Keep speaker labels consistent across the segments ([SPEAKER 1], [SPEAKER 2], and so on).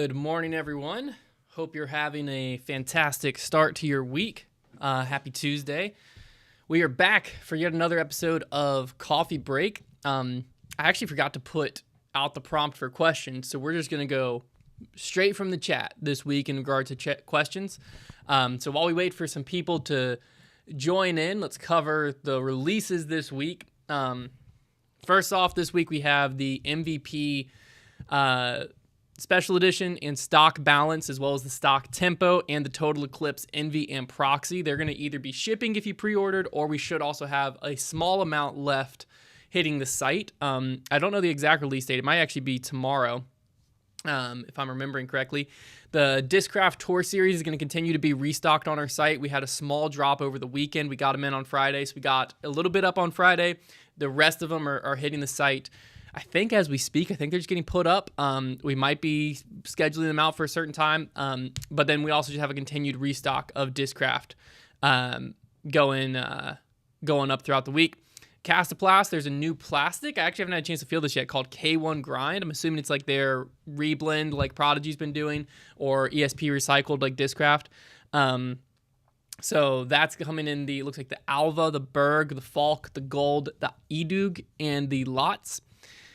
[SPEAKER 1] Good morning, everyone. Hope you're having a fantastic start to your week. Happy Tuesday. We are back for yet another episode of Coffee Break. I actually forgot to put out the prompt for questions, so we're just going to go straight from the chat this week in regard to questions. So while we wait for some people to join in, let's cover the releases this week. First off, this week we have the MVP Special Edition and Stock Balance, as well as the Stock Tempo and the Total Eclipse Envy and Proxy. They're going to either be shipping if you pre-ordered, or we should also have a small amount left hitting the site. I don't know the exact release date. It might actually be tomorrow, if I'm remembering correctly. The Discraft Tour Series is going to continue to be restocked on our site. We had a small drop over the weekend. We got them in on Friday, so we got a little bit up on Friday. The rest of them are hitting the site, I think, as we speak. I think they're just getting put up. We might be scheduling them out for a certain time, but then we also just have a continued restock of Discraft going up throughout the week. Castaplast, there's a new plastic. I actually haven't had a chance to feel this yet, called K1 Grind. I'm assuming it's like their reblend like Prodigy's been doing, or ESP recycled like Discraft. So that's coming in looks like the Alva, the Berg, the Falk, the Gold, the Edug, and the Lots.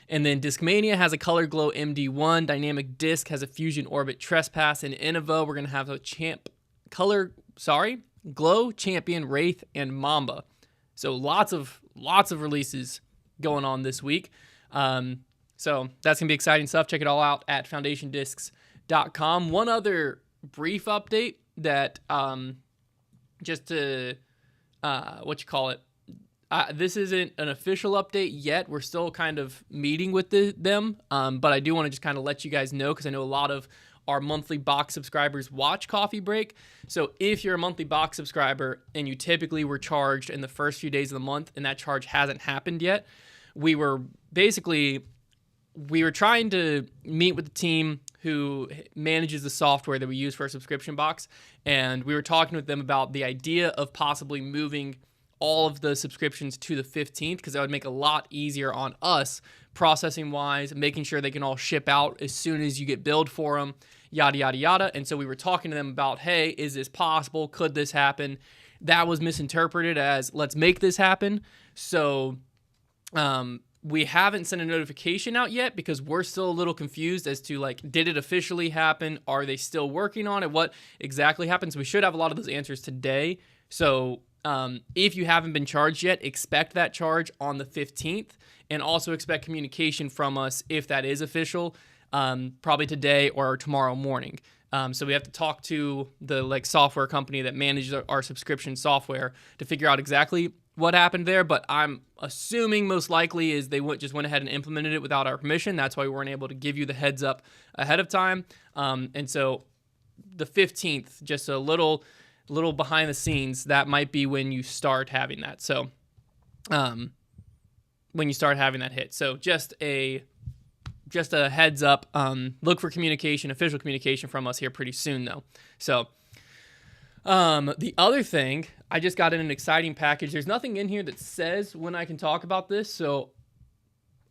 [SPEAKER 1] And then Discmania has a Color Glow MD1. Dynamic Disc has a Fusion Orbit Trespass. And Innova, we're going to have a Glow Champion, Wraith, and Mamba. So lots of releases going on this week. So that's going to be exciting stuff. Check it all out at foundationdiscs.com. One other brief update that just to, this isn't an official update yet. We're still kind of meeting with them, but I do want to just kind of let you guys know, because I know a lot of our monthly box subscribers watch Coffee Break. So if you're a monthly box subscriber and you typically were charged in the first few days of the month and that charge hasn't happened yet, we were trying to meet with the team who manages the software that we use for our subscription box, and we were talking with them about the idea of possibly moving all of the subscriptions to the 15th, because that would make a lot easier on us processing wise, making sure they can all ship out as soon as you get billed for them, yada, yada, yada. And so we were talking to them about, hey, is this possible? Could this happen? That was misinterpreted as, let's make this happen. So we haven't sent a notification out yet, because we're still a little confused as to, like, did it officially happen? Are they still working on it? What exactly happened? So we should have a lot of those answers today. So if you haven't been charged yet, expect that charge on the 15th, and also expect communication from us if that is official, probably today or tomorrow morning. So we have to talk to the software company that manages our subscription software to figure out exactly what happened there. But I'm assuming most likely is they just went ahead and implemented it without our permission. That's why we weren't able to give you the heads up ahead of time. And so the 15th, just a little behind the scenes, that might be when you start having that. So when you start having that hit. So just a heads up, look for official communication from us here pretty soon though. So the other thing, I just got in an exciting package. There's nothing in here that says when I can talk about this, so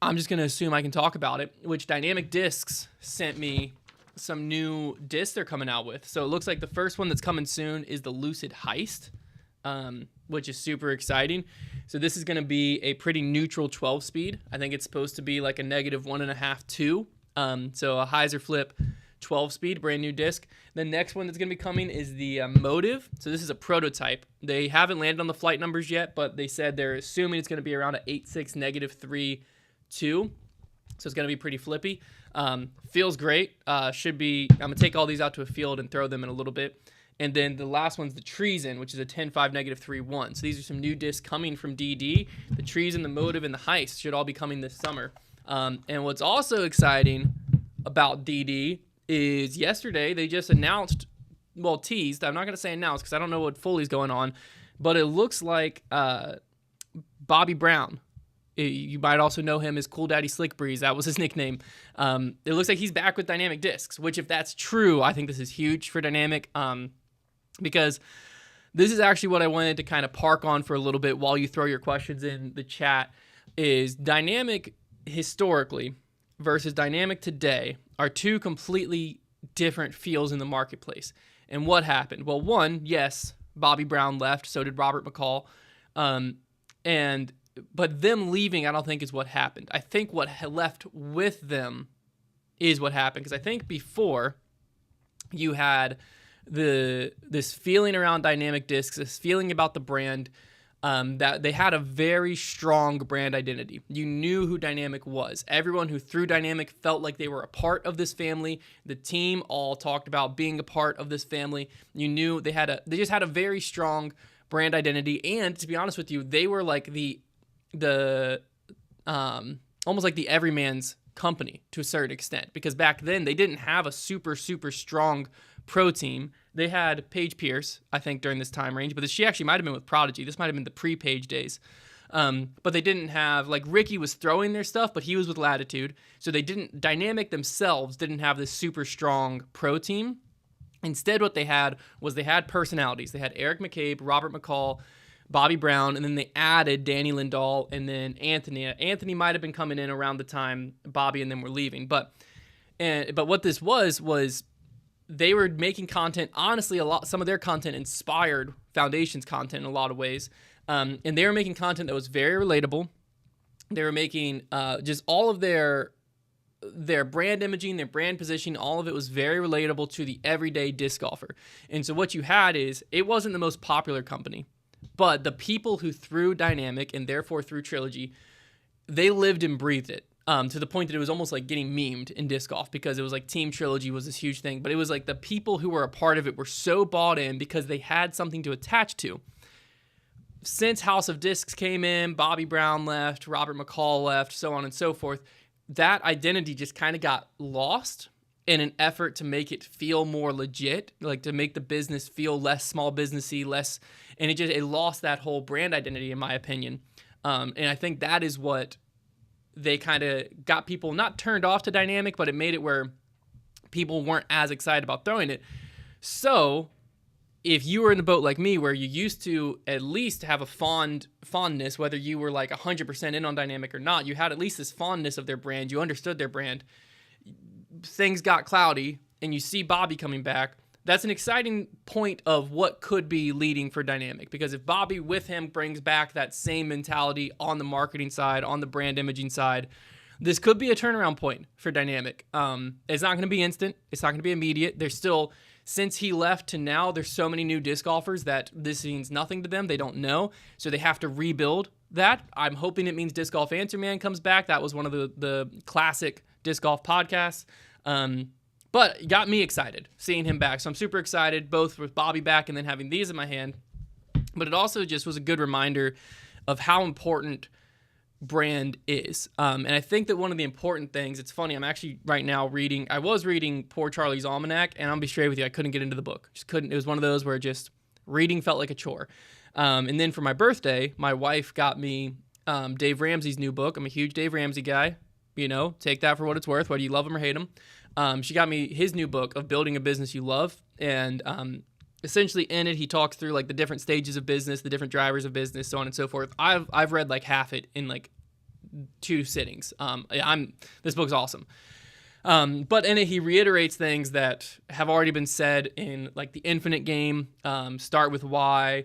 [SPEAKER 1] I'm just going to assume I can talk about it, which Dynamic Discs sent me some new discs they're coming out with. So it looks like the first one that's coming soon is the Lucid Heist, which is super exciting. So this is going to be a pretty neutral 12 speed. I think it's supposed to be like a -1.5, 2. So a Heiser Flip 12 speed, brand new disc. The next one that's going to be coming is the Motive. So this is a prototype. They haven't landed on the flight numbers yet, but they said they're assuming it's going to be around a 8.6 -3 2. So it's going to be pretty flippy. Feels great. I'm going to take all these out to a field and throw them in a little bit. And then the last one's the Treason, which is a 10.5 -3 1. So these are some new discs coming from DD. The Treason, the Motive, and the Heist should all be coming this summer. And what's also exciting about DD is yesterday they just teased. I'm not going to say announced because I don't know what fully is going on, but it looks like Bobby Brown. You might also know him as Cool Daddy Slick Breeze. That was his nickname. It looks like he's back with Dynamic Discs, which, if that's true, I think this is huge for Dynamic, because this is actually what I wanted to kind of park on for a little bit while you throw your questions in the chat, is Dynamic historically versus Dynamic today are two completely different feels in the marketplace. And what happened? Well, one, yes, Bobby Brown left, so did Robert McCall. But them leaving, I don't think is what happened. I think what left with them is what happened. Because I think before you had this feeling around Dynamic Discs, this feeling about the brand, that they had a very strong brand identity. You knew who Dynamic was. Everyone who threw Dynamic felt like they were a part of this family. The team all talked about being a part of this family. You knew they just had a very strong brand identity. And to be honest with you, they were like the almost like the everyman's company to a certain extent, because back then they didn't have a super strong pro team. They had Paige Pierce, I think, during this time range, but she actually might have been with Prodigy. This might have been the pre-Paige days. But they didn't have, like, Ricky was throwing their stuff, but he was with Latitude. So Dynamic themselves didn't have this super strong pro team. Instead, what they had personalities. They had Eric McCabe, Robert McCall, Bobby Brown, and then they added Danny Lindahl and then Anthony. Anthony might have been coming in around the time Bobby and them were leaving. But what this was they were making content. Honestly, some of their content inspired Foundation's content in a lot of ways. And they were making content that was very relatable. They were making just all of their brand imaging, their brand positioning, all of it was very relatable to the everyday disc golfer. And so what you had is, it wasn't the most popular company, but the people who threw Dynamic and therefore threw Trilogy, they lived and breathed it. To the point that it was almost like getting memed in disc golf, because it was like Team Trilogy was this huge thing. But it was like the people who were a part of it were so bought in because they had something to attach to. Since House of Discs came in, Bobby Brown left, Robert McCall left, so on and so forth, that identity just kind of got lost in an effort to make it feel more legit, like to make the business feel less small businessy, less, and it lost that whole brand identity, in my opinion. And I think that is what they kind of got people not turned off to Dynamic, but it made it where people weren't as excited about throwing it. So if you were in the boat like me, where you used to at least have a fondness, whether you were like 100% in on Dynamic or not, you had at least this fondness of their brand, you understood their brand, things got cloudy, and you see Bobby coming back, that's an exciting point of what could be leading for Dynamic. Because if Bobby with him brings back that same mentality on the marketing side, on the brand imaging side, this could be a turnaround point for Dynamic. It's not going to be instant. It's not going to be immediate. There's still, since he left to now, there's so many new disc golfers that this means nothing to them. They don't know. So they have to rebuild that. I'm hoping it means Disc Golf Answer Man comes back. That was one of the classic disc golf podcasts. But it got me excited seeing him back. So I'm super excited, both with Bobby back and then having these in my hand. But it also just was a good reminder of how important brand is. And I think that one of the important things, it's funny, I'm actually right now I was reading Poor Charlie's Almanac, and I'll be straight with you, I couldn't get into the book. Just couldn't. It was one of those where just reading felt like a chore. And then for my birthday, my wife got me Dave Ramsey's new book. I'm a huge Dave Ramsey guy. You know, take that for what it's worth, whether you love him or hate him. She got me his new book of Building a Business You Love. And essentially in it, he talks through like the different stages of business, the different drivers of business, so on and so forth. I've read like half it in like 2 sittings. This book's awesome. But in it, he reiterates things that have already been said in like The Infinite Game, Start With Why.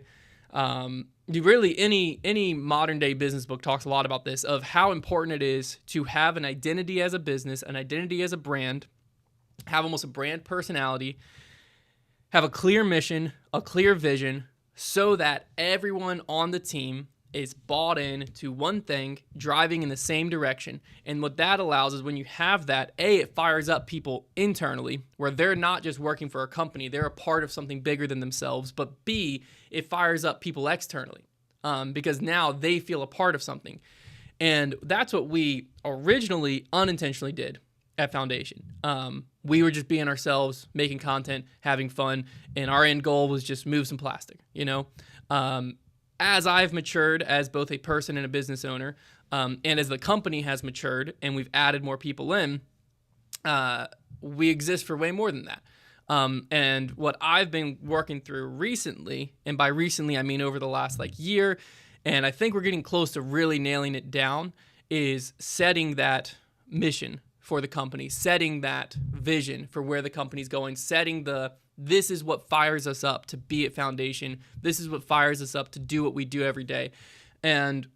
[SPEAKER 1] Really, any modern day business book talks a lot about this, of how important it is to have an identity as a business, an identity as a brand, have almost a brand personality, have a clear mission, a clear vision, so that everyone on the team is bought in to one thing, driving in the same direction. And what that allows is, when you have that, A, it fires up people internally, where they're not just working for a company, they're a part of something bigger than themselves. But B, it fires up people externally, because now they feel a part of something. And that's what we originally unintentionally did at Foundation. We were just being ourselves, making content, having fun, and our end goal was just move some plastic, you know? As I've matured as both a person and a business owner, and as the company has matured and we've added more people in, we exist for way more than that. And what I've been working through recently, and by recently I mean over the last like year, and I think we're getting close to really nailing it down, is setting that mission for the company, setting that vision for where the company's going, setting this is what fires us up to be at Foundation. This is what fires us up to do what we do every day. And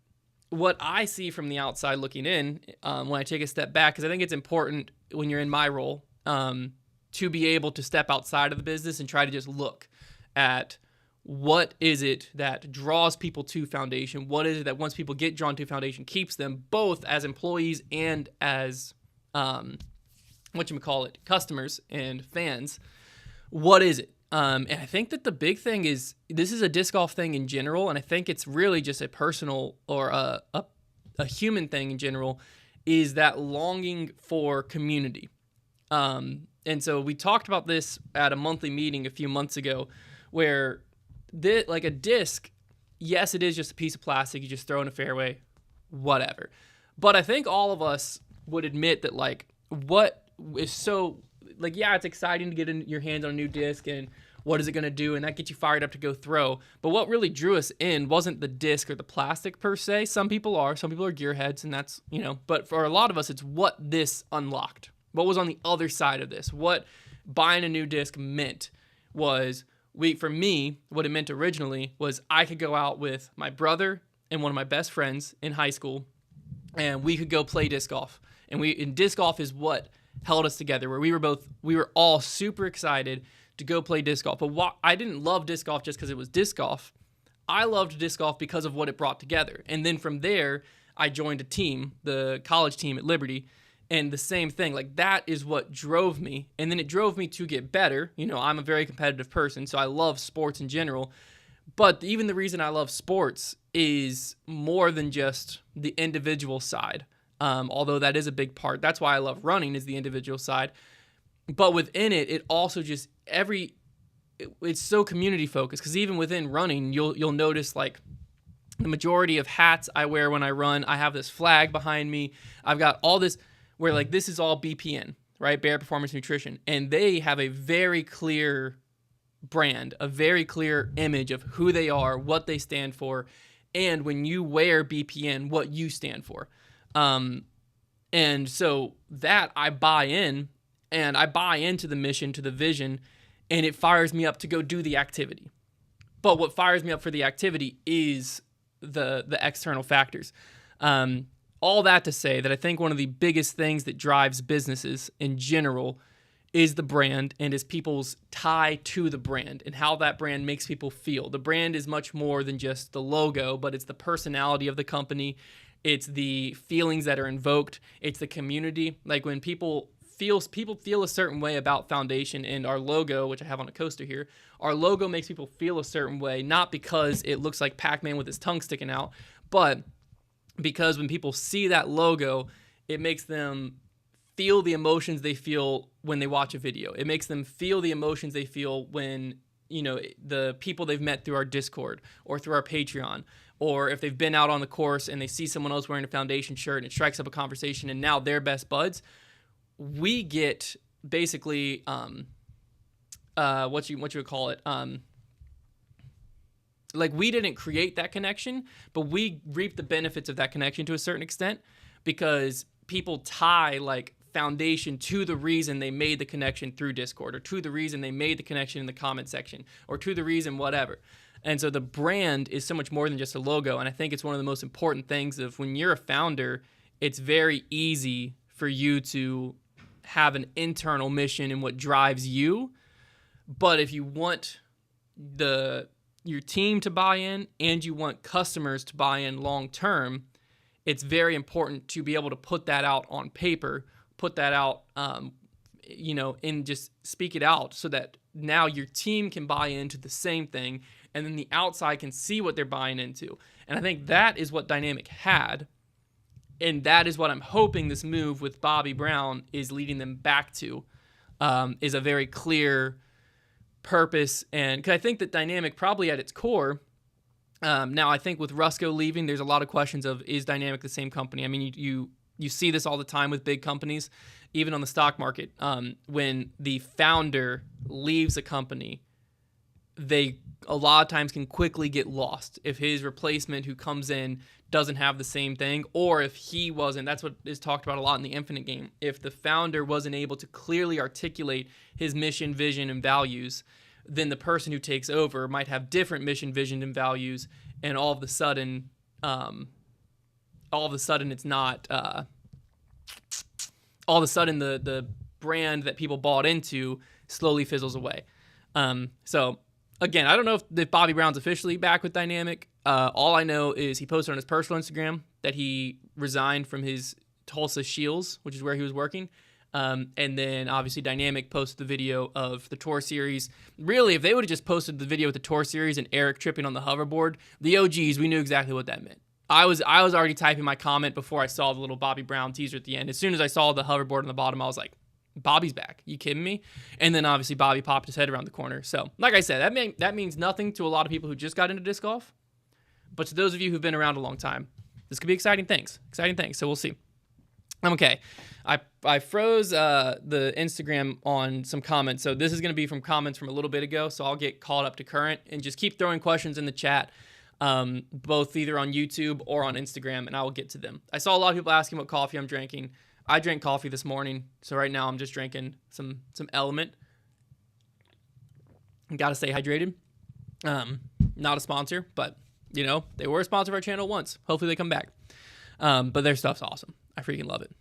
[SPEAKER 1] what I see from the outside looking in, when I take a step back, because I think it's important when you're in my role, to be able to step outside of the business and try to just look at what is it that draws people to Foundation? What is it that once people get drawn to Foundation keeps them, both as employees and as customers and fans? What is it? And I think that the big thing is, this is a disc golf thing in general, and I think it's really just a personal or a human thing in general, is that longing for community. And so we talked about this at a monthly meeting a few months ago, where like a disc, yes, it is just a piece of plastic. You just throw in a fairway, whatever. But I think all of us would admit that, like, what is so, like, yeah, it's exciting to get in your hands on a new disc and what is it going to do, and that gets you fired up to go throw. But what really drew us in wasn't the disc or the plastic per se. Some people are gearheads, and that's, but for a lot of us, it's what this unlocked. What was on the other side of this? What buying a new disc meant was, for me, what it meant originally was I could go out with my brother and one of my best friends in high school, and we could go play disc golf. And disc golf is what held us together, where we were all super excited to go play disc golf. But I didn't love disc golf just because it was disc golf. I loved disc golf because of what it brought together. And then from there, I joined a team, the college team at Liberty, and the same thing. Like, that is what drove me. And then it drove me to get better. I'm a very competitive person, so I love sports in general. But even the reason I love sports is more than just the individual side. Although that is a big part. That's why I love running, is the individual side. But within it also just it's so community focused, because even within running, you'll notice, like, the majority of hats I wear when I run, I have this flag behind me. I've got all this where, like, this is all BPN, right? Bare Performance Nutrition. And they have a very clear brand, a very clear image of who they are, what they stand for, and when you wear BPN, what you stand for. And so that I buy in, and I buy into the mission, to the vision, and it fires me up to go do the activity. But what fires me up for the activity is the external factors. All that to say that I think one of the biggest things that drives businesses in general is the brand, and is people's tie to the brand and how that brand makes people feel. The brand is much more than just the logo, but it's the personality of the company. It's the feelings that are invoked. It's the community. Like, when people feel a certain way about Foundation, and our logo, which I have on a coaster here, our logo makes people feel a certain way, not because it looks like Pac-Man with his tongue sticking out, but because when people see that logo, it makes them feel the emotions they feel when they watch a video. It makes them feel the emotions they feel when, the people they've met through our Discord or through our Patreon, or if they've been out on the course and they see someone else wearing a Foundation shirt and it strikes up a conversation and now they're best buds. We get basically, what you would call it, like, we didn't create that connection, but we reap the benefits of that connection to a certain extent, because people tie, like, Foundation to the reason they made the connection through Discord, or to the reason they made the connection in the comment section, or to the reason whatever. And so the brand is so much more than just a logo. And I think it's one of the most important things of when you're a founder, it's very easy for you to have an internal mission and what drives you. But if you want your team to buy in and you want customers to buy in long term, it's very important to be able to put that out on paper, put that out, and just speak it out, so that now your team can buy into the same thing, and then the outside can see what they're buying into. And I think that is what Dynamic had, and that is what I'm hoping this move with Bobby Brown is leading them back to, is a very clear purpose. And because I think that Dynamic, probably at its core, now I think with Rusco leaving, there's a lot of questions of, is Dynamic the same company? I mean, you see this all the time with big companies, even on the stock market. When the founder leaves a company, they a lot of times can quickly get lost if his replacement who comes in doesn't have the same thing, or if he wasn't. That's what is talked about a lot in the Infinite game. If the founder wasn't able to clearly articulate his mission, vision, and values, then the person who takes over might have different mission, vision, and values, and all of a sudden it's not. All of a sudden, the brand that people bought into slowly fizzles away. So again, I don't know if Bobby Brown's officially back with Dynamic. All I know is he posted on his personal Instagram that he resigned from his Tulsa Shields, which is where he was working. And then obviously Dynamic posted the video of the tour series. Really, if they would have just posted the video with the tour series and Eric tripping on the hoverboard, the OGs, we knew exactly what that meant. I was already typing my comment before I saw the little Bobby Brown teaser at the end. As soon as I saw the hoverboard on the bottom, I was like, Bobby's back. You kidding me? And then obviously Bobby popped his head around the corner. So like I said, that means nothing to a lot of people who just got into disc golf. But to those of you who've been around a long time, this could be exciting things. So we'll see. Okay. I froze the Instagram on some comments. So this is going to be from comments from a little bit ago. So I'll get caught up to current and just keep throwing questions in the chat. Both either on YouTube or on Instagram, and I will get to them. I saw a lot of people asking what coffee I'm drinking. I drank coffee this morning, so right now I'm just drinking some Element. Gotta stay hydrated. Not a sponsor, but they were a sponsor of our channel once. Hopefully they come back. But their stuff's awesome. I freaking love it.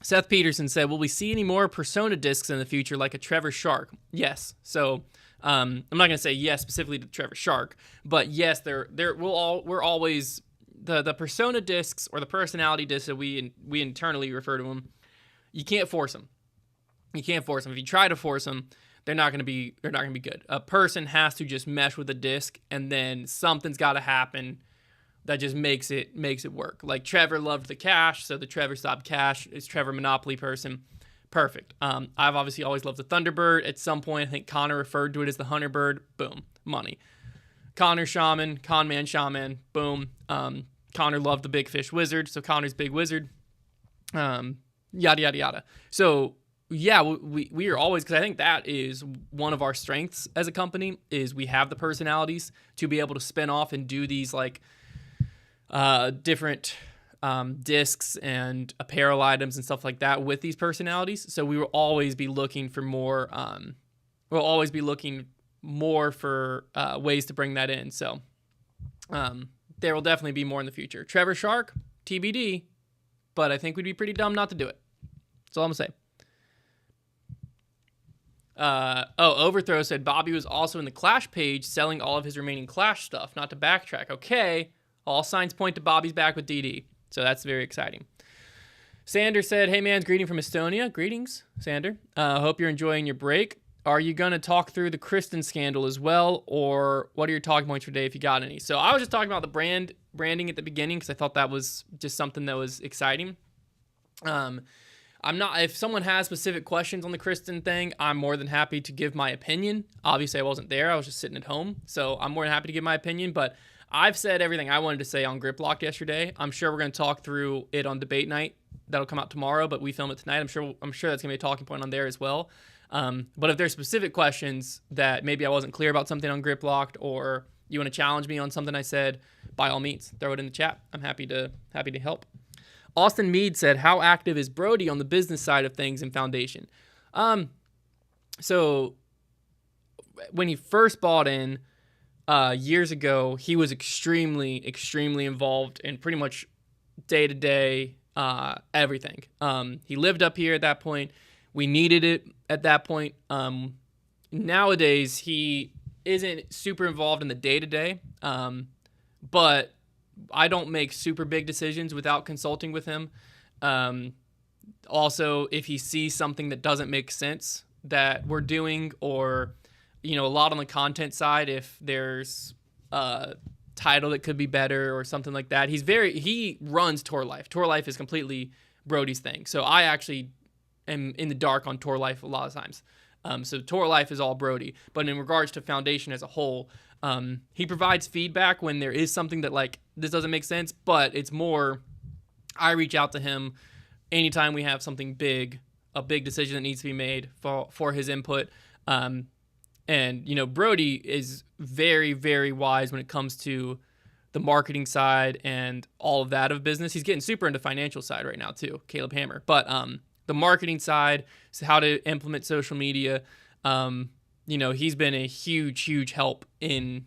[SPEAKER 1] Seth Peterson said, "Will we see any more Persona discs in the future, like a Trevor Shark?" Yes. So. I'm not going to say yes specifically to Trevor Shark, but yes, we're always the Persona discs or the personality discs that we internally refer to them. You can't force them. If you try to force them, they're not going to be good. A person has to just mesh with the disc, and then something's got to happen that just makes it work. Like Trevor loved the cash, so the Trevor Stop Cash is Trevor Monopoly person. Perfect. I've obviously always loved the Thunderbird. At some point, I think Connor referred to it as the Hunterbird. Boom. Money. Connor Shaman, Conman Shaman. Boom. Connor loved the Big Fish Wizard, so Connor's Big Wizard. Yada, yada, yada. So, yeah, we are always, because I think that is one of our strengths as a company, is we have the personalities to be able to spin off and do these, like, different discs and apparel items and stuff like that with these personalities. So we will always be looking for more. For ways to bring that in. So there will definitely be more in the future. Trevor Shark, TBD, but I think we'd be pretty dumb not to do it. That's all I'm gonna say. Overthrow said Bobby was also in the Clash page selling all of his remaining Clash stuff. Not to backtrack. Okay, all signs point to Bobby's back with DD. So that's very exciting. Sander said, "Hey, man's greeting from Estonia." Greetings, Sander. Hope you're enjoying your break. Are you going to talk through the Kristen scandal as well, or what are your talking points for today if you got any? So I was just talking about the branding at the beginning because I thought that was just something that was exciting. If someone has specific questions on the Kristen thing, I'm more than happy to give my opinion. Obviously, I wasn't there. I was just sitting at home. So I'm more than happy to give my opinion, but I've said everything I wanted to say on Grip Locked yesterday. I'm sure we're going to talk through it on debate night. That'll come out tomorrow, but we film it tonight. I'm sure that's going to be a talking point on there as well. But if there's specific questions that maybe I wasn't clear about something on Grip Locked, or you want to challenge me on something I said, by all means, throw it in the chat. I'm happy to help. Austin Mead said, "How active is Brody on the business side of things in Foundation?" So when he first bought in, years ago, he was extremely, extremely involved in pretty much day-to-day everything. He lived up here at that point. We needed it at that point. Nowadays, he isn't super involved in the day-to-day, but I don't make super big decisions without consulting with him. Also, if he sees something that doesn't make sense that we're doing, or a lot on the content side, if there's a title that could be better or something like that. He runs Tour Life. Tour Life is completely Brody's thing. So I actually am in the dark on Tour Life a lot of times. So Tour Life is all Brody. But in regards to Foundation as a whole, he provides feedback when there is something that, like, this doesn't make sense, but it's more, I reach out to him anytime we have something big, a big decision that needs to be made for his input. And, Brody is very, very wise when it comes to the marketing side and all of that of business. He's getting super into financial side right now too, Caleb Hammer. But the marketing side, so how to implement social media, he's been a huge, huge help in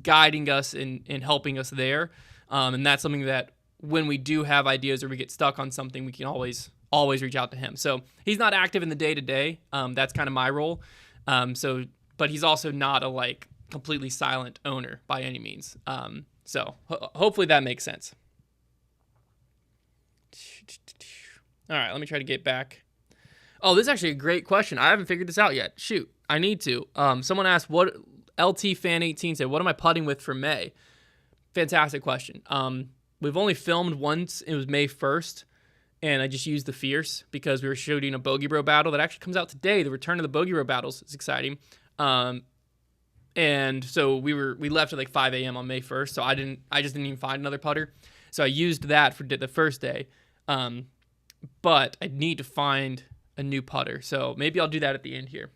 [SPEAKER 1] guiding us and helping us there. And that's something that when we do have ideas or we get stuck on something, we can always reach out to him. So he's not active in the day-to-day. That's kind of my role. But he's also not a completely silent owner by any means. So hopefully that makes sense. All right, let me try to get back. Oh, this is actually a great question. I haven't figured this out yet. Shoot, I need to. Someone asked, what LT Fan 18 said, what am I putting with for May? Fantastic question. We've only filmed once. It was May 1st, and I just used the Fierce because we were shooting a Bogey Bro battle that actually comes out today. The return of the Bogey Bro battles is exciting. And so we left at 5 a.m. on May 1st, so I just didn't even find another putter. So I used that for the first day. But I need to find a new putter, so maybe I'll do that at the end here.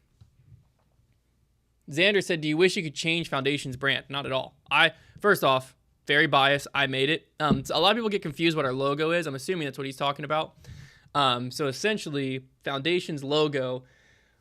[SPEAKER 1] Xander said, do you wish you could change Foundation's brand? Not at all. First off, very biased. I made it. So a lot of people get confused what our logo is. I'm assuming that's what he's talking about. So essentially, Foundation's logo,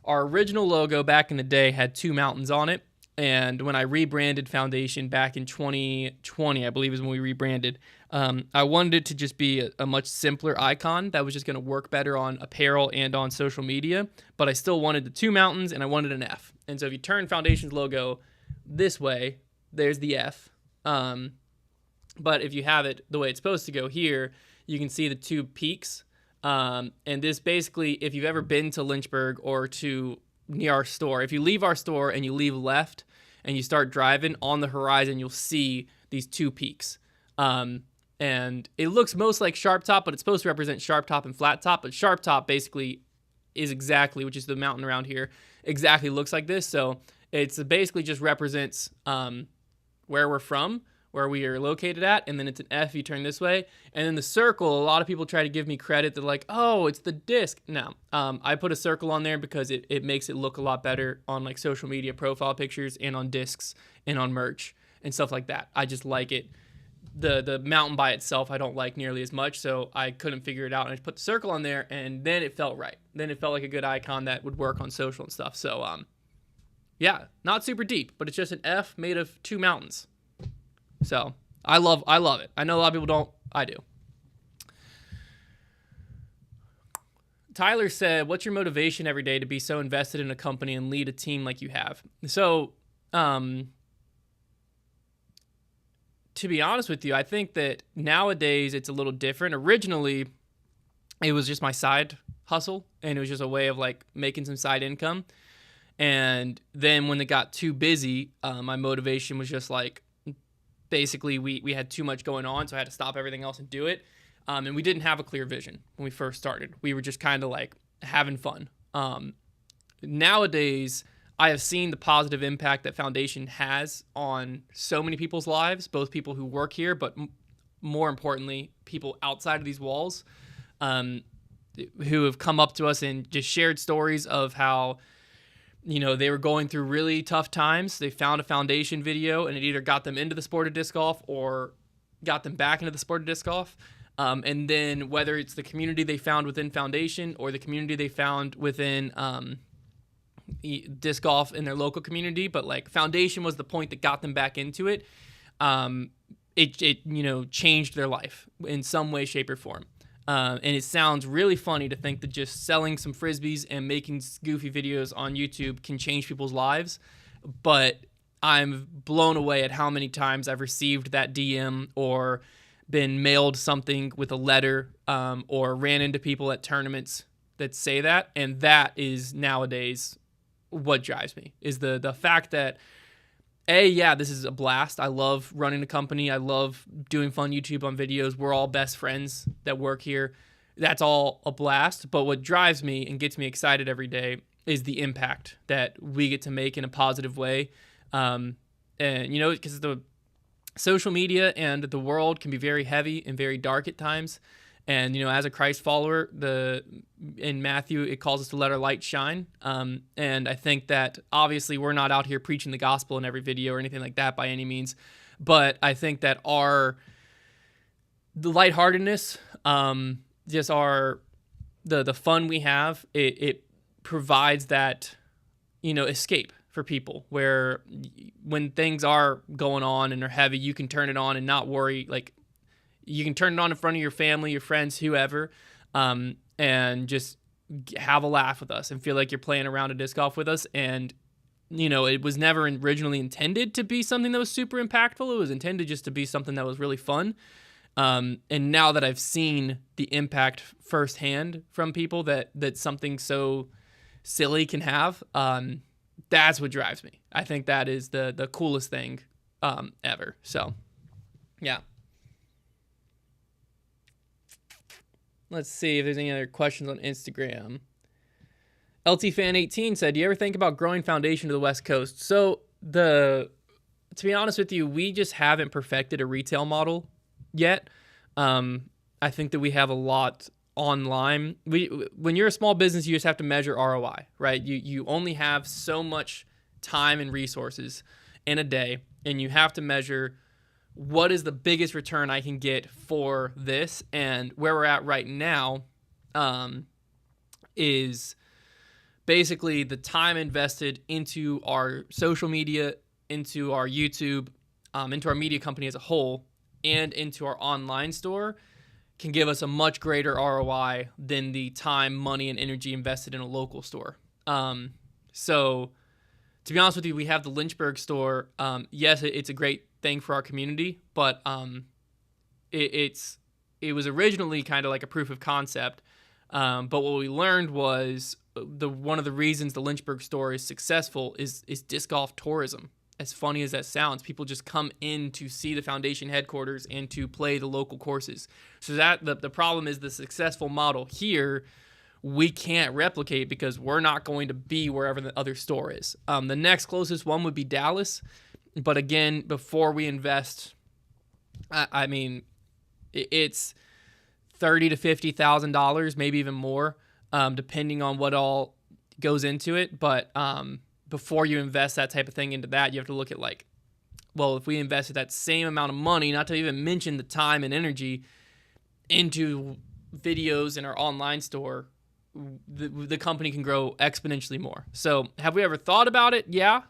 [SPEAKER 1] our original logo back in the day had 2 mountains on it. And when I rebranded Foundation back in 2020, I believe is when we rebranded, I wanted it to just be a much simpler icon that was just going to work better on apparel and on social media. But I still wanted the 2 mountains and I wanted an F. And so if you turn Foundation's logo this way, there's the F. But if you have it the way it's supposed to go here, you can see the 2 peaks. And this basically, if you've ever been to Lynchburg or to near our store, if you leave our store and you leave left and you start driving, on the horizon you'll see these 2 peaks, and it looks most like Sharp Top, but it's supposed to represent Sharp Top and Flat Top. But Sharp Top basically is exactly, which is the mountain around here, exactly looks like this. So it's basically just represents where we're from, where we are located at, and then it's an F, you turn this way. And then the circle, a lot of people try to give me credit. They're like, oh, it's the disc. No, I put a circle on there because it makes it look a lot better on social media profile pictures and on discs and on merch and stuff like that. I just like it. The mountain by itself I don't like nearly as much, so I couldn't figure it out. And I put the circle on there, and then it felt right. Then it felt like a good icon that would work on social and stuff. So, yeah, not super deep, but it's just an F made of 2 mountains. So I love it. I know a lot of people don't. I do. Tyler said, what's your motivation every day to be so invested in a company and lead a team like you have? So, to be honest with you, I think that nowadays it's a little different. Originally, it was just my side hustle, and it was just a way of making some side income. And then when it got too busy, my motivation was just basically we had too much going on, so I had to stop everything else and do it. And we didn't have a clear vision when we first started. We were just kind of having fun. Nowadays, I have seen the positive impact that Foundation has on so many people's lives, both people who work here, but more importantly, people outside of these walls, who have come up to us and just shared stories of how they were going through really tough times. They found a Foundation video, and it either got them into the sport of disc golf or got them back into the sport of disc golf. And then whether it's the community they found within Foundation or the community they found within disc golf in their local community, but Foundation was the point that got them back into it. It changed their life in some way, shape, or form. And it sounds really funny to think that just selling some Frisbees and making goofy videos on YouTube can change people's lives. But I'm blown away at how many times I've received that DM or been mailed something with a letter, or ran into people at tournaments that say that. And that is nowadays what drives me, is the fact that, this is a blast. I love running a company. I love doing fun YouTube on videos. We're all best friends that work here. That's all a blast. But what drives me and gets me excited every day is the impact that we get to make in a positive way. And, because the social media and the world can be very heavy and very dark at times. And, as a Christ follower, in Matthew, it calls us to let our light shine. And I think that obviously we're not out here preaching the gospel in every video or anything like that by any means. But I think that the lightheartedness, just the fun we have, it provides that, escape for people, where when things are going on and are heavy, you can turn it on and not worry. Like, you can turn it on in front of your family, your friends, whoever, and just have a laugh with us and feel like you're playing around a disc golf with us. And, it was never originally intended to be something that was super impactful. It was intended just to be something that was really fun. And now that I've seen the impact firsthand from people that something so silly can have, that's what drives me. I think that is the coolest thing ever. So, yeah. Let's see if there's any other questions on Instagram. LTFan18 said, do you ever think about growing foundation to the West Coast? So, to be honest with you, we just haven't perfected a retail model yet. I think that we have a lot online. When you're a small business, you just have to measure ROI, right? You only have so much time and resources in a day, and you have to measure what is the biggest return I can get for this. And where we're at right now is basically the time invested into our social media, into our YouTube, into our media company as a whole, and into our online store can give us a much greater ROI than the time, money, and energy invested in a local store. So to be honest with you, we have the Lynchburg store. Yes, it's a great thing for our community, but it was originally kind of like a proof of concept. But what we learned was one of the reasons the Lynchburg store is successful is disc golf tourism. As funny as that sounds, people just come in to see the foundation headquarters and to play the local courses. So that the problem is the successful model here we can't replicate because we're not going to be wherever the other store is. The next closest one would be Dallas. But again, before we invest, I mean, it's $30,000 to $50,000, maybe even more, depending on what all goes into it. But before you invest that type of thing into that, you have to look at if we invested that same amount of money, not to even mention the time and energy, into videos in our online store, the company can grow exponentially more. So have we ever thought about it? Yeah.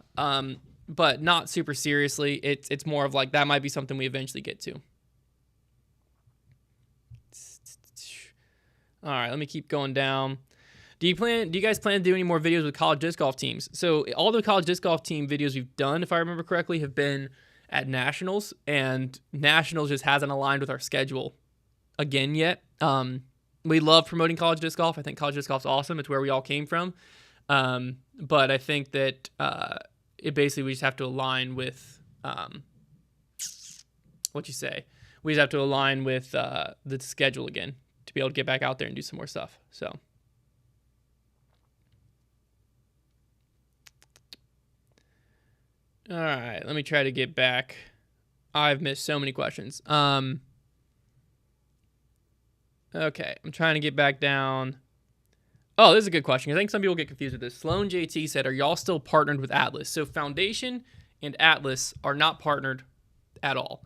[SPEAKER 1] But not super seriously. It's more of that might be something we eventually get to. All right, let me keep going down. Do you guys plan to do any more videos with college disc golf teams? So all the college disc golf team videos we've done, if I remember correctly, have been at Nationals, and Nationals just hasn't aligned with our schedule again yet. We love promoting college disc golf. I think college disc golf's awesome. It's where we all came from. But I think that we just have to align with we just have to align with the schedule again to be able to get back out there and do some more stuff. So. All right, let me try to get back. I've missed so many questions. Okay, I'm trying to get back down. Oh, this is a good question. I think some people get confused with this. Sloan JT said, are y'all still partnered with Atlas? So Foundation and Atlas are not partnered at all.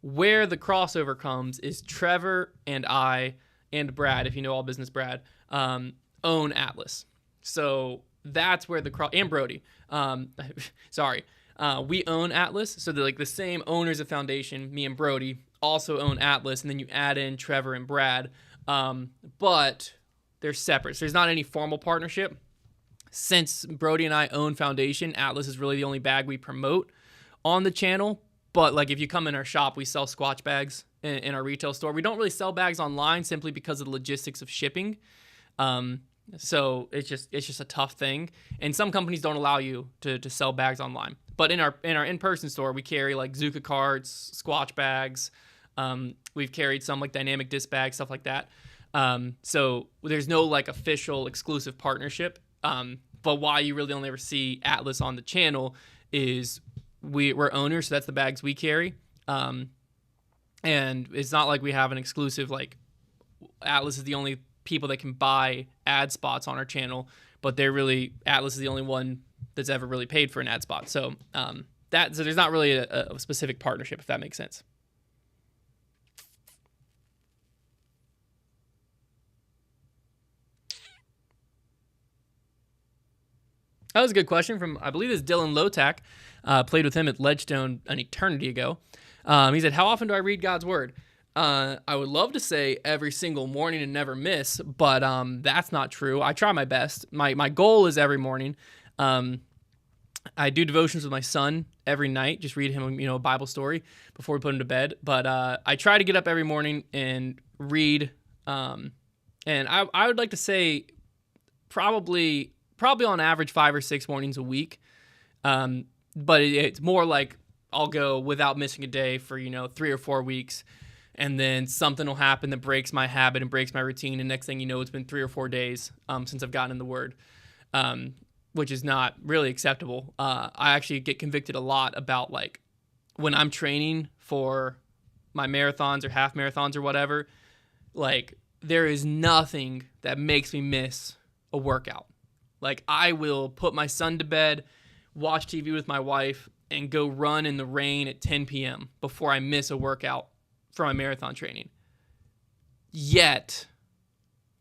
[SPEAKER 1] Where the crossover comes is Trevor and I and Brad, if you know All Business Brad, own Atlas. So that's where and Brody. Sorry. We own Atlas. So they're the same owners of Foundation, me and Brody, also own Atlas, and then you add in Trevor and Brad. But they're separate. So there's not any formal partnership. Since Brody and I own Foundation, Atlas is really the only bag we promote on the channel. But if you come in our shop, we sell Squatch bags in our retail store. We don't really sell bags online simply because of the logistics of shipping. So it's just a tough thing. And some companies don't allow you to sell bags online. But in our in-person store, we carry Zuka cards, Squatch bags. We've carried some dynamic disc bags, stuff like that. So there's no official exclusive partnership. But why you really only ever see Atlas on the channel is we're owners, so that's the bags we carry. And it's not like we have an exclusive Atlas is the only people that can buy ad spots on our channel, but Atlas is the only one that's ever really paid for an ad spot. So so there's not really a specific partnership, if that makes sense. That was a good question from, I believe it's Dylan Lotak. Played with him at Ledgestone an eternity ago. He said, how often do I read God's Word? I would love to say every single morning and never miss, but that's not true. I try my best. My goal is every morning. I do devotions with my son every night, just read him, a Bible story before we put him to bed. But I try to get up every morning and read. And I would like to say probably on average 5 or 6 mornings a week. But it's more like I'll go without missing a day for, 3 or 4 weeks. And then something will happen that breaks my habit and breaks my routine. And next thing you know, it's been 3 or 4 days since I've gotten in the Word, which is not really acceptable. I actually get convicted a lot about, like, when I'm training for my marathons or half marathons or whatever, like, there is nothing that makes me miss a workout. Like, I will put my son to bed, watch TV with my wife, and go run in the rain at 10 p.m. before I miss a workout for my marathon training. Yet,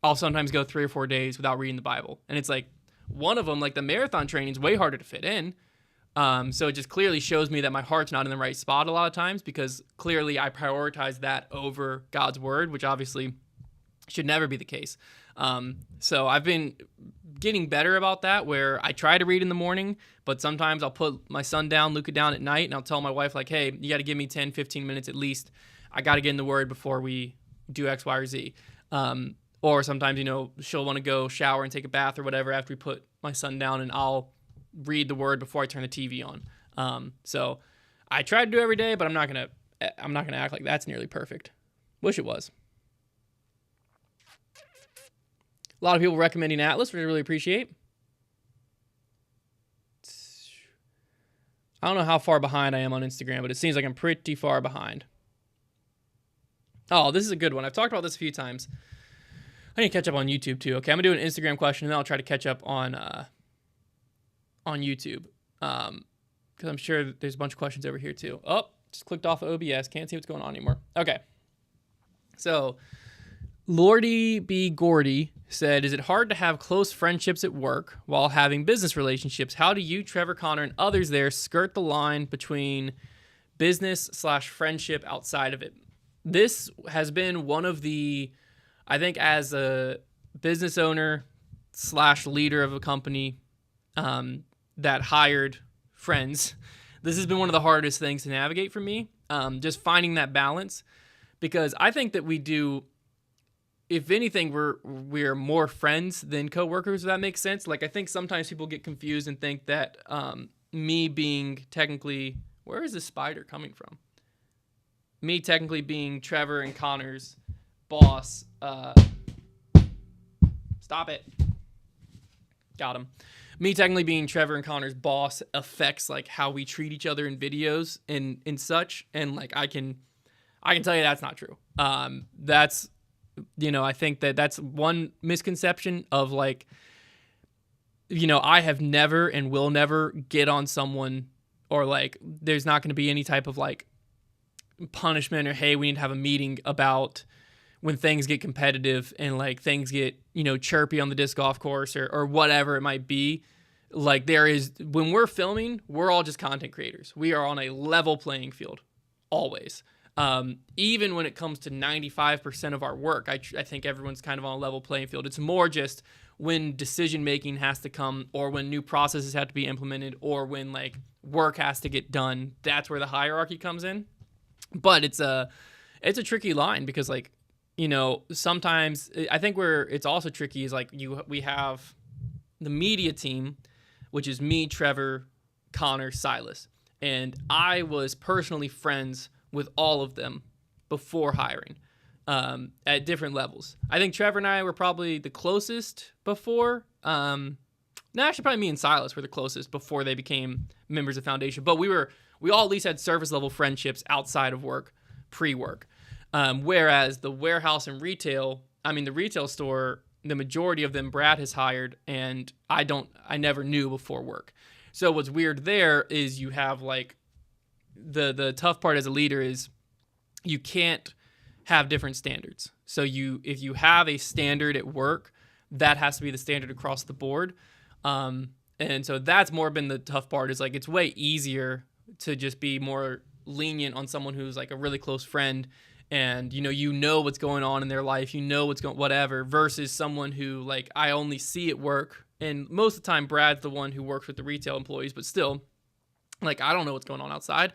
[SPEAKER 1] I'll sometimes go 3 or 4 days without reading the Bible. And it's like, one of them, like the marathon training, is way harder to fit in. So it just clearly shows me that my heart's not in the right spot a lot of times, because clearly I prioritize that over God's Word, which obviously should never be the case. So I've been getting better about that, where I try to read in the morning, but sometimes I'll put my son down, Luca down at night, and I'll tell my wife, like, hey, you got to give me 10, 15 minutes at least. I got to get in the Word before we do X, Y, or Z. Or sometimes, she'll want to go shower and take a bath or whatever after we put my son down, and I'll read the Word before I turn the TV on. So I try to do it every day, but I'm not gonna act like that's nearly perfect. Wish it was. A lot of people recommending Atlas, which I really appreciate. I don't know how far behind I am on Instagram, but it seems like I'm pretty far behind. Oh, this is a good one. I've talked about this a few times. I need to catch up on YouTube too. Okay, I'm gonna do an Instagram question, and then I'll try to catch up on YouTube, because I'm sure there's a bunch of questions over here too. Oh, just clicked off of OBS. Can't see what's going on anymore. Okay, so Lordy B. Gordy said, is it hard to have close friendships at work while having business relationships? How do you, Trevor, Connor, and others there skirt the line between business/friendship outside of it? This has been one of the, I think, as a business owner / leader of a company that hired friends, this has been one of the hardest things to navigate for me, just finding that balance, because I think that we do, if anything, we're more friends than coworkers, if that makes sense. Like, I think sometimes people get confused and think that me being technically, where is this spider coming from? Me technically being Trevor and Connor's boss, stop it. Got him. Me technically being Trevor and Connor's boss affects, like, how we treat each other in videos and such. And, like, I can tell you that's not true. That's, I think that's one misconception of, like, I have never and will never get on someone, or, like, there's not going to be any type of, like, punishment or, hey, we need to have a meeting about when things get competitive and, like, things get, chirpy on the disc golf course or whatever it might be. Like, when we're filming, we're all just content creators. We are on a level playing field, always. Even when it comes to 95% of our work, I think everyone's kind of on a level playing field. It's more just when decision making has to come, or when new processes have to be implemented, or when, like, work has to get done. That's where the hierarchy comes in. But it's a tricky line, because, like, sometimes I think where it's also tricky is, like, we have the media team, which is me, Trevor, Connor, Silas, and I was personally friends with all of them before hiring, at different levels. I think Trevor and I were probably the closest before. Actually, probably me and Silas were the closest before they became members of Foundation. But we all at least had service level friendships outside of work, pre-work. Whereas the warehouse and retail, I mean, the retail store, the majority of them Brad has hired, and I never knew before work. So what's weird there is you have like the tough part as a leader is you can't have different standards. So if you have a standard at work, that has to be the standard across the board. And so that's more been the tough part is like, it's way easier to just be more lenient on someone who's like a really close friend and, you know what's going on in their life, whatever, versus someone who like I only see at work. And most of the time, Brad's the one who works with the retail employees, but still, like, I don't know what's going on outside.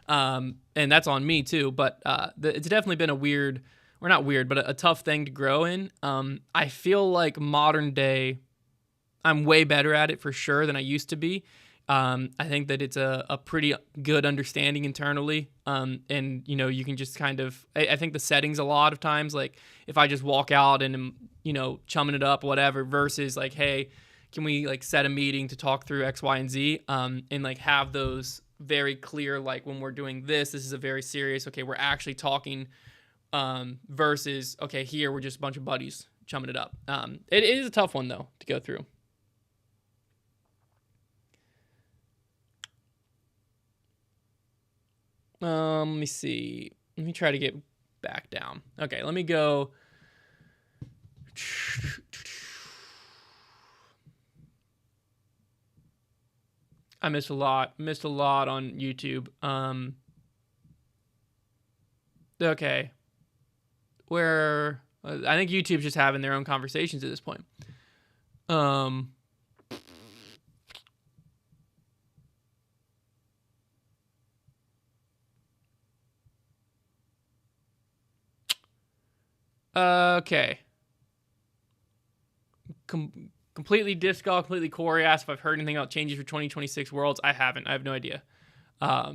[SPEAKER 1] And that's on me too. But it's definitely been a tough thing to grow in. I feel like modern day, I'm way better at it for sure than I used to be. I think that it's a pretty good understanding internally. And, you can just kind of, I think the settings a lot of times, like if I just walk out and am, chumming it up, whatever, versus like, hey, can we like set a meeting to talk through X, Y, and Z, and like have those very clear, like when we're doing this is a very serious, okay, we're actually talking, versus, okay, here we're just a bunch of buddies chumming it up. It is a tough one though to go through. Let me see. Let me try to get back down. Okay, let me go. I missed a lot on YouTube. Okay. I think YouTube's just having their own conversations at this point. Okay. Completely Discal, completely Corey asked if I've heard anything about changes for 2026 Worlds. I haven't. I have no idea. I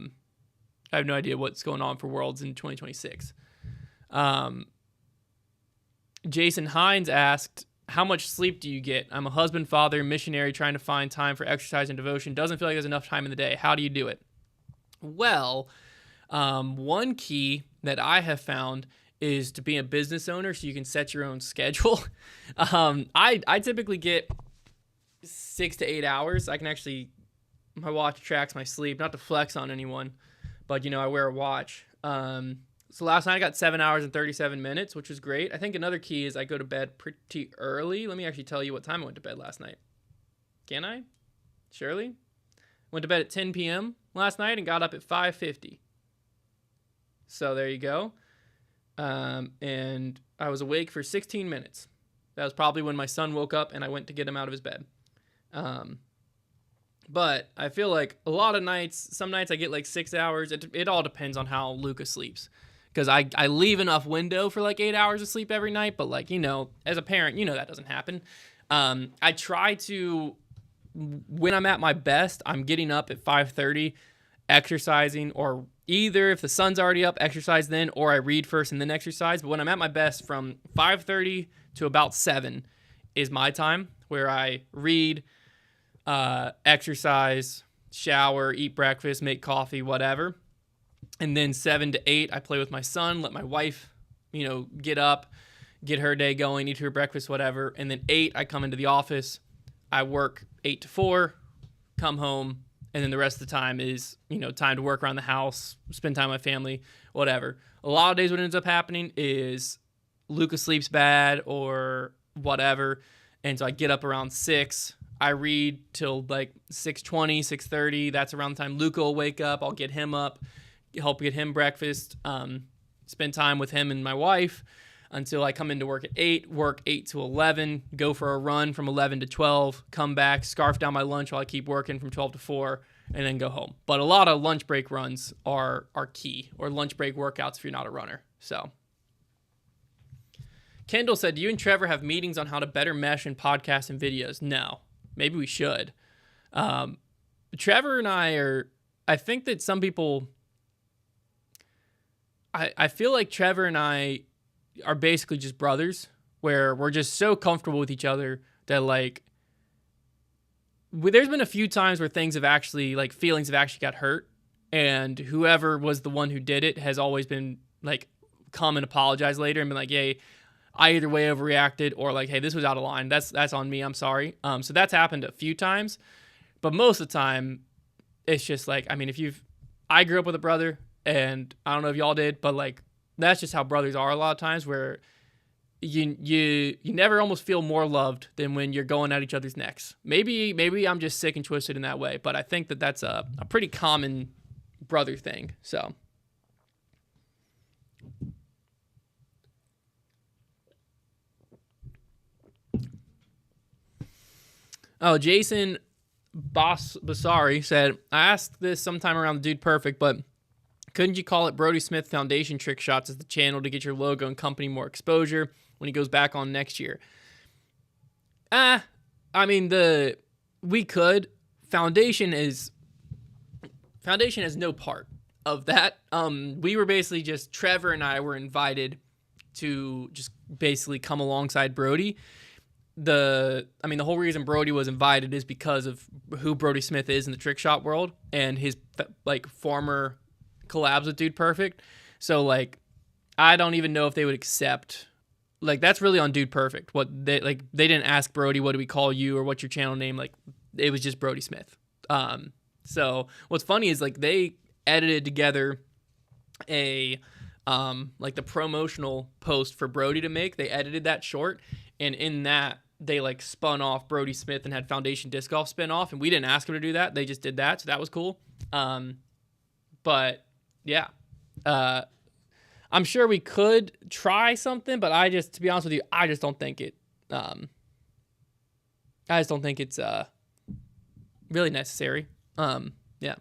[SPEAKER 1] have no idea what's going on for Worlds in 2026. Jason Hines asked, how much sleep do you get? I'm a husband, father, missionary, trying to find time for exercise and devotion. Doesn't feel like there's enough time in the day. How do you do it? Well, one key that I have found is to be a business owner so you can set your own schedule. I typically get 6 to 8 hours. I can actually, my watch tracks my sleep, not to flex on anyone, but I wear a watch. So last night I got 7 hours and 37 minutes, which was great. I think another key is I go to bed pretty early. Let me actually tell you what time I went to bed last night. Can I? Surely? Went to bed at 10 p.m. last night and got up at 5:50. So there you go. And I was awake for 16 minutes. That was probably when my son woke up and I went to get him out of his bed. But I feel like a lot of nights, some nights I get like 6 hours. It all depends on how Luca sleeps. Because I leave enough window for like 8 hours of sleep every night. But like, as a parent, that doesn't happen. I try to, when I'm at my best, I'm getting up at 5:30, exercising, or either if the sun's already up, exercise then, or I read first and then exercise. But when I'm at my best, from 5:30 to about 7 is my time where I read, exercise, shower, eat breakfast, make coffee, whatever. And then 7 to 8, I play with my son, let my wife, get up, get her day going, eat her breakfast, whatever. And then 8, I come into the office. I work 8 to 4, come home. And then the rest of the time is, time to work around the house, spend time with my family, whatever. A lot of days what ends up happening is Luca sleeps bad or whatever. And so I get up around 6. I read till like 6:20, 6:30. That's around the time Luca will wake up. I'll get him up, help get him breakfast, spend time with him and my wife until I come into work at 8, work 8 to 11, go for a run from 11 to 12, come back, scarf down my lunch while I keep working from 12 to 4, and then go home. But a lot of lunch break runs are key, or lunch break workouts if you're not a runner. So Kendall said, do you and Trevor have meetings on how to better mesh in podcasts and videos? No. Maybe we should. Trevor and I think that some people, I feel like Trevor and I are basically just brothers, where we're just so comfortable with each other that like, there's been a few times where things have actually, like feelings have actually got hurt, and whoever was the one who did it has always been like, come and apologize later and been like, hey, I either way overreacted or like, hey, this was out of line. That's on me. I'm sorry. So that's happened a few times, but most of the time it's just like, I mean, I grew up with a brother, and I don't know if y'all did, but like that's just how brothers are a lot of times, where you never almost feel more loved than when you're going at each other's necks. Maybe I'm just sick and twisted in that way, but I think that that's a pretty common brother thing. So. Oh, Jason Basari said, I asked this sometime around the Dude Perfect, but couldn't you call it Brodie Smith Foundation Trick Shots as the channel to get your logo and company more exposure when he goes back on next year? I mean, we could. Foundation has no part of that. We were basically just, Trevor and I were invited to just basically come alongside Brodie. The whole reason Brodie was invited is because of who Brodie Smith is in the trick shot world and his like former collabs with Dude Perfect. So like, I don't even know if they would accept, like, that's really on Dude Perfect. They didn't ask Brodie, what do we call you, or what's your channel name? Like, it was just Brodie Smith. So what's funny is like they edited together a like the promotional post for Brodie to make. They edited that short, and in that they like spun off Brodie Smith and had Foundation Disc Golf spin off, and we didn't ask them to do that. They just did that, so that was cool. But yeah, I'm sure we could try something, but to be honest with you, I just don't think it. I just don't think it's really necessary. Yeah.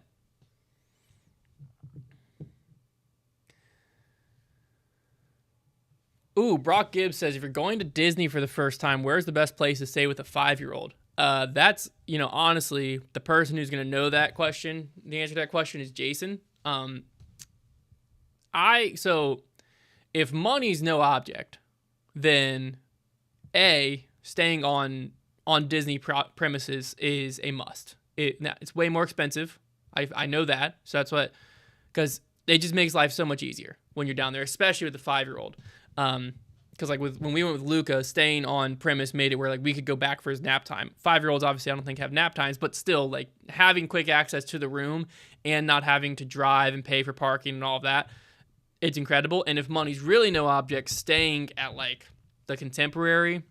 [SPEAKER 1] Ooh, Brock Gibbs says, if you're going to Disney for the first time, where's the best place to stay with a 5-year-old? That's, honestly, the person who's going to know that question, the answer to that question is Jason. So if money's no object, then staying on Disney premises is a must. It's way more expensive. I know that. So that's because it just makes life so much easier when you're down there, especially with the 5-year-old. Because like when we went with Luca, staying on premise made it where like we could go back for his nap time. 5-year-olds obviously I don't think have nap times, but still like having quick access to the room and not having to drive and pay for parking and all of that, it's incredible. And if money's really no object, staying at like the Contemporary,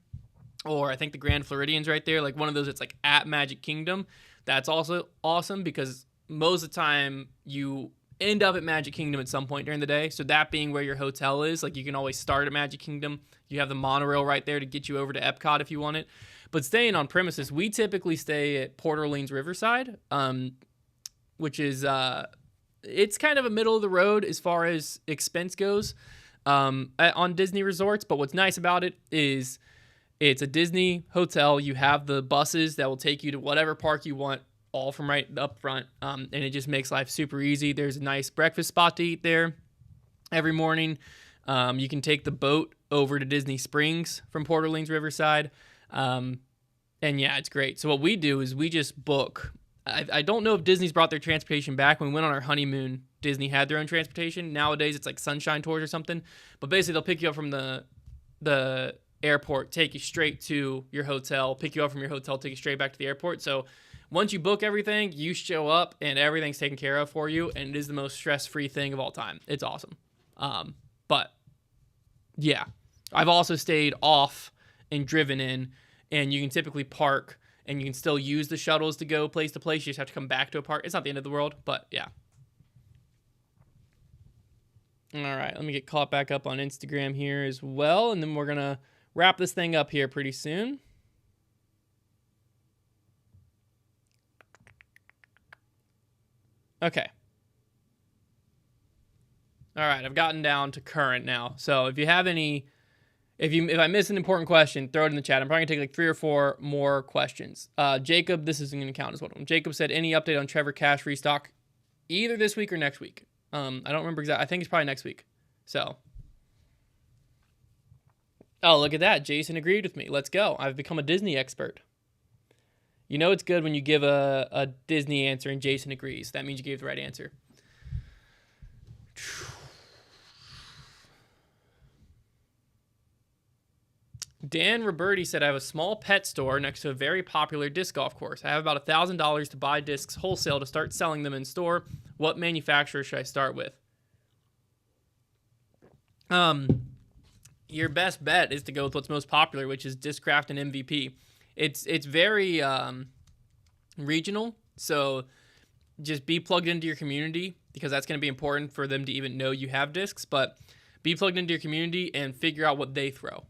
[SPEAKER 1] or I think the Grand Floridian's right there, like one of those that's like at Magic Kingdom, that's also awesome because most of the time you end up at Magic Kingdom at some point during the day. So that being where your hotel is, like you can always start at Magic Kingdom. You have the monorail right there to get you over to Epcot if you want it. But staying on premises, we typically stay at Port Orleans Riverside, which is it's kind of a middle of the road as far as expense goes on Disney resorts. But what's nice about it is it's a Disney hotel. You have the buses that will take you to whatever park you want, all from right up front, and it just makes life super easy. There's a nice breakfast spot to eat there every morning. You can take the boat over to Disney Springs from Port Orleans Riverside, and yeah, it's great. So what we do is we just book. I don't know if Disney's brought their transportation back. When we went on our honeymoon, Disney had their own transportation. Nowadays, it's like Sunshine Tours or something. But basically, they'll pick you up from the airport, take you straight to your hotel, pick you up from your hotel, take you straight back to the airport. So once you book everything, you show up and everything's taken care of for you, and it is the most stress-free thing of all time. It's awesome. But yeah, I've also stayed off and driven in, and you can typically park and you can still use the shuttles to go place to place. You just have to come back to a park. It's not the end of the world, but yeah. All right, let me get caught back up on Instagram here as well, and then we're going to wrap this thing up here pretty soon. Okay. All right, I've gotten down to current now. So if you have any, if I miss an important question, throw it in the chat. I'm probably gonna take like 3 or 4 more questions. Jacob, this isn't gonna count as one of them. Jacob said, any update on Trevor Cash restock, either this week or next week? I don't remember exactly. I think it's probably next week. So, oh, look at that. Jason agreed with me. Let's go. I've become a Disney expert. You know it's good when you give a Disney answer and Jason agrees. That means you gave the right answer. Dan Roberti said, I have a small pet store next to a very popular disc golf course. I have about $1,000 to buy discs wholesale to start selling them in store. What manufacturer should I start with? Your best bet is to go with what's most popular, which is Discraft and MVP. It's very regional, so just be plugged into your community, because that's going to be important for them to even know you have discs. But be plugged into your community and figure out what they throw.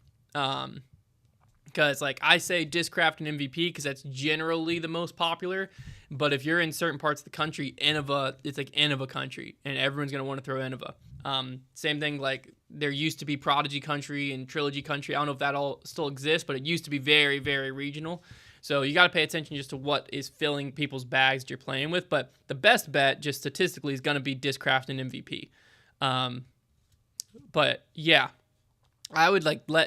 [SPEAKER 1] Because like I say Discraft and MVP because that's generally the most popular. But if you're in certain parts of the country, Innova, it's like Innova country, and everyone's going to want to throw Innova. Same thing, like there used to be Prodigy country and Trilogy country. I don't know if that all still exists, but it used to be very, very regional. So you got to pay attention just to what is filling people's bags that you're playing with. But the best bet, just statistically, is going to be Discraft and MVP. But yeah, I would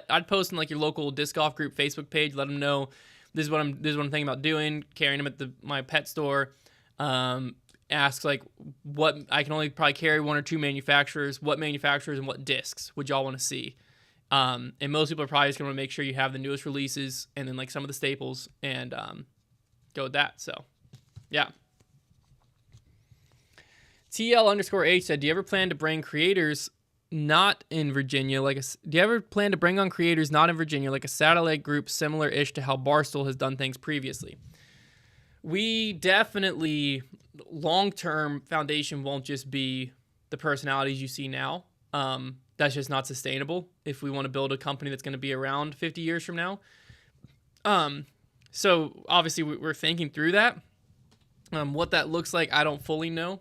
[SPEAKER 1] I'd post in like your local disc golf group Facebook page, let them know this is what I'm thinking about doing, carrying them at my pet store. Ask like what I can only probably carry one or two manufacturers, what manufacturers and what discs would y'all want to see. And most people are probably just going to make sure you have the newest releases and then like some of the staples and go with that. So, yeah. TL_H said, do you ever plan to bring creators not in Virginia? Do you ever plan to bring on creators not in Virginia, like a satellite group similar-ish to how Barstool has done things previously? We definitely, long-term foundation won't just be the personalities you see now. That's just not sustainable if we want to build a company that's going to be around 50 years from now. So obviously we're thinking through that. What that looks like, I don't fully know.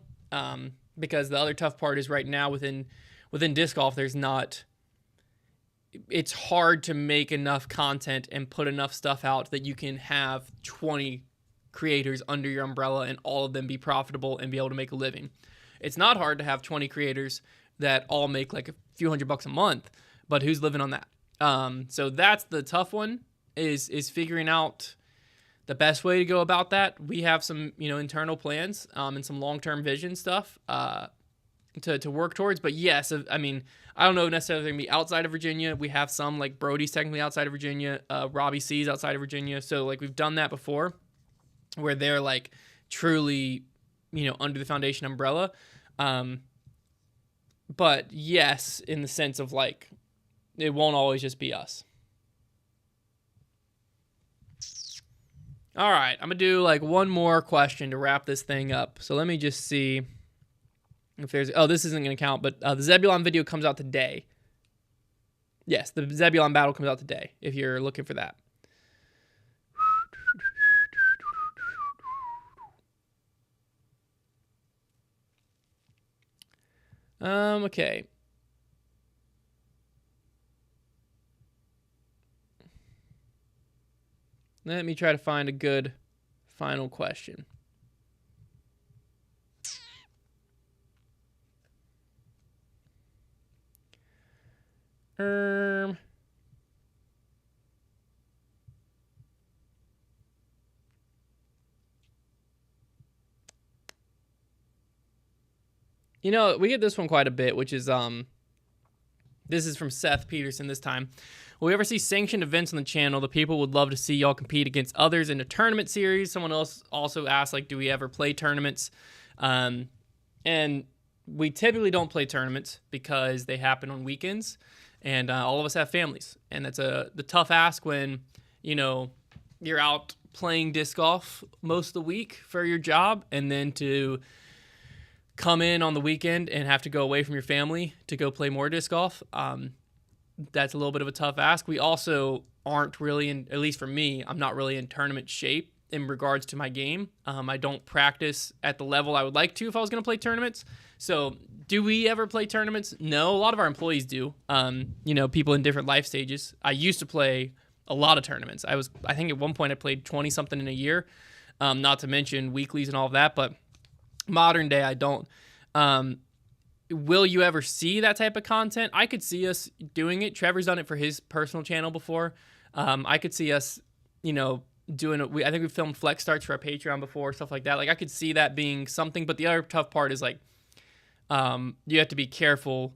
[SPEAKER 1] Because the other tough part is right now within disc golf, it's hard to make enough content and put enough stuff out that you can have 20 creators under your umbrella and all of them be profitable and be able to make a living. It's not hard to have 20 creators that all make like a few $100 a month, but who's living on that? So that's the tough one is figuring out the best way to go about that. We have some, internal plans and some long-term vision stuff to work towards. But yes, I mean, I don't know necessarily going to be outside of Virginia. We have some, like Brody's technically outside of Virginia. Robbie C's outside of Virginia. So like we've done that before where they're like truly, under the foundation umbrella. But yes, in the sense of like, it won't always just be us. All right, I'm going to do like one more question to wrap this thing up. So let me just see if there's... Oh, this isn't going to count, but the Zebulon video comes out today. Yes, the Zebulon battle comes out today, if you're looking for that. Okay. Let me try to find a good final question. We get this one quite a bit, which is this is from Seth Peterson this time. Will we ever see sanctioned events on the channel? The people would love to see y'all compete against others in a tournament series. Someone else also asked, do we ever play tournaments? And we typically don't play tournaments because they happen on weekends, and all of us have families. And that's the tough ask when, you're out playing disc golf most of the week for your job, and then to come in on the weekend and have to go away from your family to go play more disc golf. That's a little bit of a tough ask. We also aren't really at least for me, I'm not really in tournament shape in regards to my game. I don't practice at the level I would like to if I was going to play tournaments. So do we ever play tournaments? No, a lot of our employees do. People in different life stages. I used to play a lot of tournaments. I think at one point I played 20 something in a year, not to mention weeklies and all of that, but modern day I don't. Will you ever see that type of content? I could see us doing it. Trevor's done it for his personal channel before. I could see us, doing it. I think we've filmed flex starts for our Patreon before, stuff like that. I could see that being something. But the other tough part is you have to be careful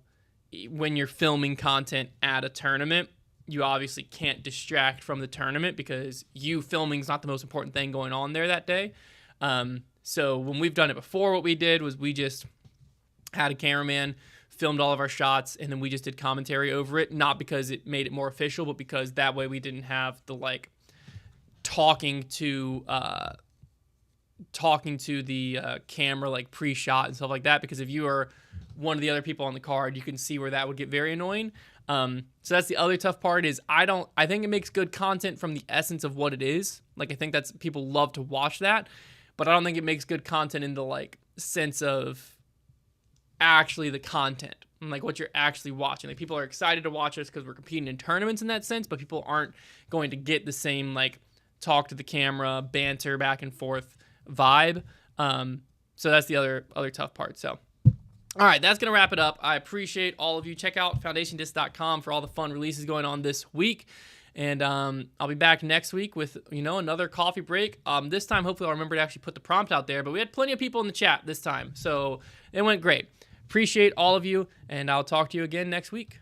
[SPEAKER 1] when you're filming content at a tournament you obviously can't distract from the tournament because you filming is not the most important thing going on there that day. So when we've done it before, what we did was we just had a cameraman, filmed all of our shots, and then we just did commentary over it, not because it made it more official, but because that way we didn't have the like talking to the camera like pre-shot and stuff like that, because if you are one of the other people on the card, you can see where that would get very annoying. So that's the other tough part is I think it makes good content from the essence of what it is. Like, I think that's, people love to watch that, but I don't think it makes good content in the like sense of actually the content and like what you're actually watching. Like, people are excited to watch us because we're competing in tournaments in that sense, but people aren't going to get the same like talk to the camera, banter back and forth vibe. So that's the other tough part. So all right, that's going to wrap it up. I appreciate all of you. Check out foundationdisc.com for all the fun releases going on this week. And I'll be back next week with, another coffee break. This time, hopefully, I'll remember to actually put the prompt out there. But we had plenty of people in the chat this time, so it went great. Appreciate all of you, and I'll talk to you again next week.